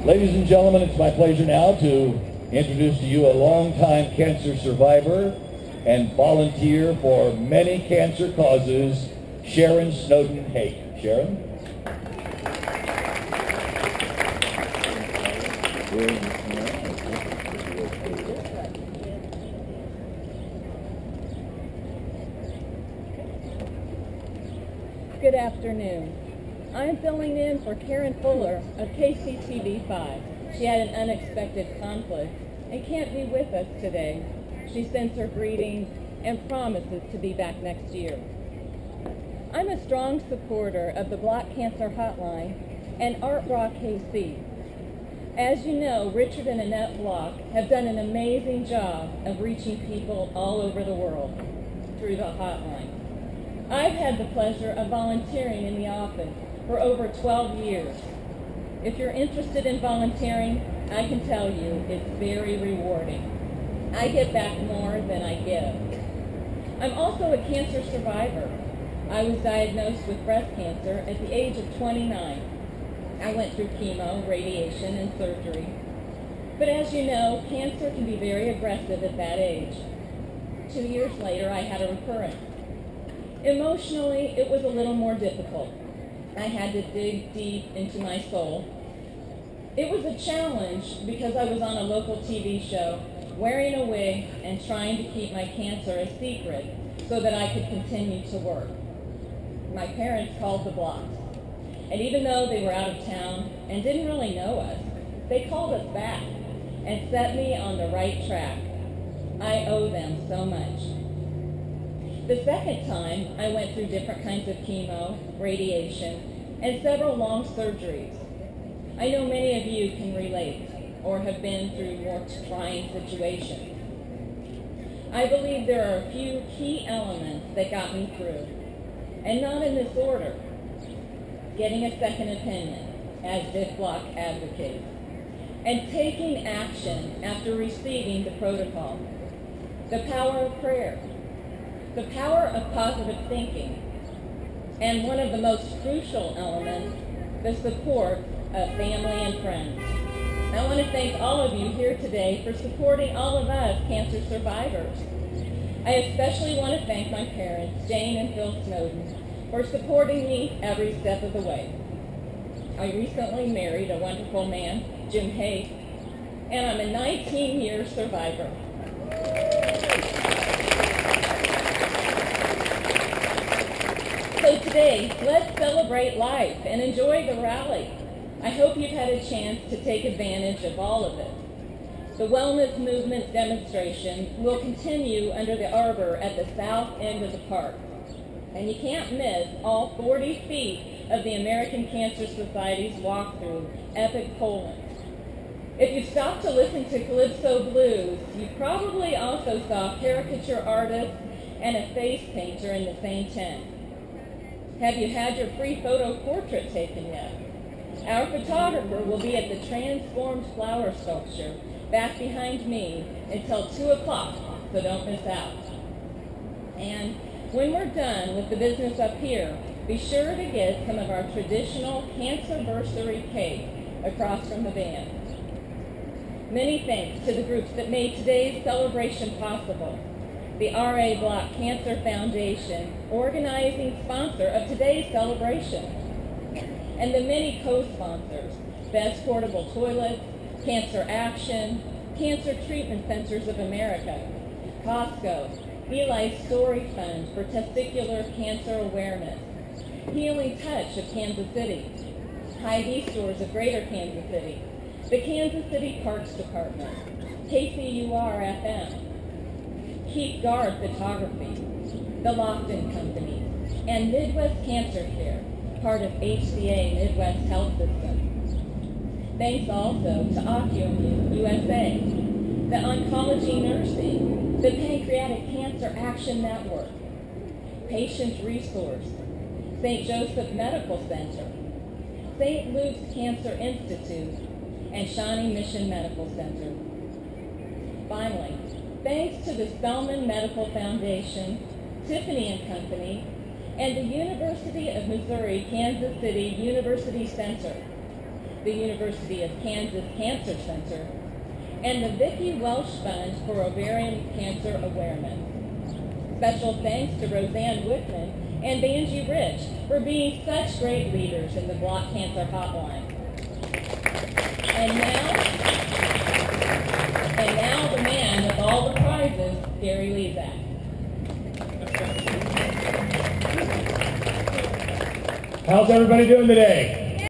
Ladies and gentlemen, it's my pleasure now to introduce to you a longtime cancer survivor and volunteer for many cancer causes, Sharon Snowden Hake. Sharon? Good afternoon. I'm filling in for Karen Fuller of KCTV5. She had an unexpected conflict and can't be with us today. She sends her greetings and promises to be back next year. I'm a strong supporter of the Block Cancer Hotline and Art Rock KC. As you know, Richard and Annette Block have done an amazing job of reaching people all over the world through the hotline. I've had the pleasure of volunteering in the office for over 12 years. If you're interested in volunteering, I can tell you it's very rewarding. I get back more than I give. I'm also a cancer survivor. I was diagnosed with breast cancer at the age of 29. I went through chemo, radiation, and surgery. But as you know, cancer can be very aggressive at that age. 2 years later, I had a recurrence. Emotionally, it was a little more difficult. I had to dig deep into my soul. It was a challenge because I was on a local TV show, wearing a wig and trying to keep my cancer a secret so that I could continue to work. My parents called the Blocks, and even though they were out of town and didn't really know us, they called us back and set me on the right track. I owe them so much. The second time, I went through different kinds of chemo, radiation, and several long surgeries. I know many of you can relate or have been through more trying situations. I believe there are a few key elements that got me through, and not in this order. Getting a second opinion, as this block advocates, and taking action after receiving the protocol. The power of prayer. The power of positive thinking, and one of the most crucial elements, the support of family and friends. I want to thank all of you here today for supporting all of us cancer survivors. I especially want to thank my parents, Jane and Phil Snowden, for supporting me every step of the way. I recently married a wonderful man, Jim Hake, and I'm a 19-year survivor. So today, let's celebrate life and enjoy the rally. I hope you've had a chance to take advantage of all of it. The Wellness Movement demonstration will continue under the arbor at the south end of the park. And you can't miss all 40 feet of the American Cancer Society's walkthrough, Epic Poland. If you stopped to listen to Calypso Blues, you probably also saw a caricature artist and a face painter in the same tent. Have you had your free photo portrait taken yet? Our photographer will be at the transformed flower sculpture back behind me until 2 o'clock, so don't miss out. And when we're done with the business up here, be sure to get some of our traditional Cancerversary cake across from the band. Many thanks to the groups that made today's celebration possible. The R.A. Block Cancer Foundation, organizing sponsor of today's celebration, and the many co-sponsors, Best Portable Toilets, Cancer Action, Cancer Treatment Centers of America, Costco, Eli's Story Fund for Testicular Cancer Awareness, Healing Touch of Kansas City, Hy-Vee Stores of Greater Kansas City, the Kansas City Parks Department, KCUR-FM, Keep Guard Photography, the Lofton Company, and Midwest Cancer Care, part of HCA Midwest Health System. Thanks also to OcuImmune USA, the Oncology Nursing, the Pancreatic Cancer Action Network, Patient Resource, St. Joseph Medical Center, St. Luke's Cancer Institute, and Shawnee Mission Medical Center. Finally, thanks to the Spelman Medical Foundation, Tiffany and Company, and the University of Missouri Kansas City University Center. the University of Kansas Cancer Center, and the Vicki Welsh Fund for Ovarian Cancer Awareness. Special thanks to Roseanne Wickman and Angie Rich for being such great leaders in the Block Cancer Hotline. And now the man with all the prizes, Gary Lezak. How's everybody doing today?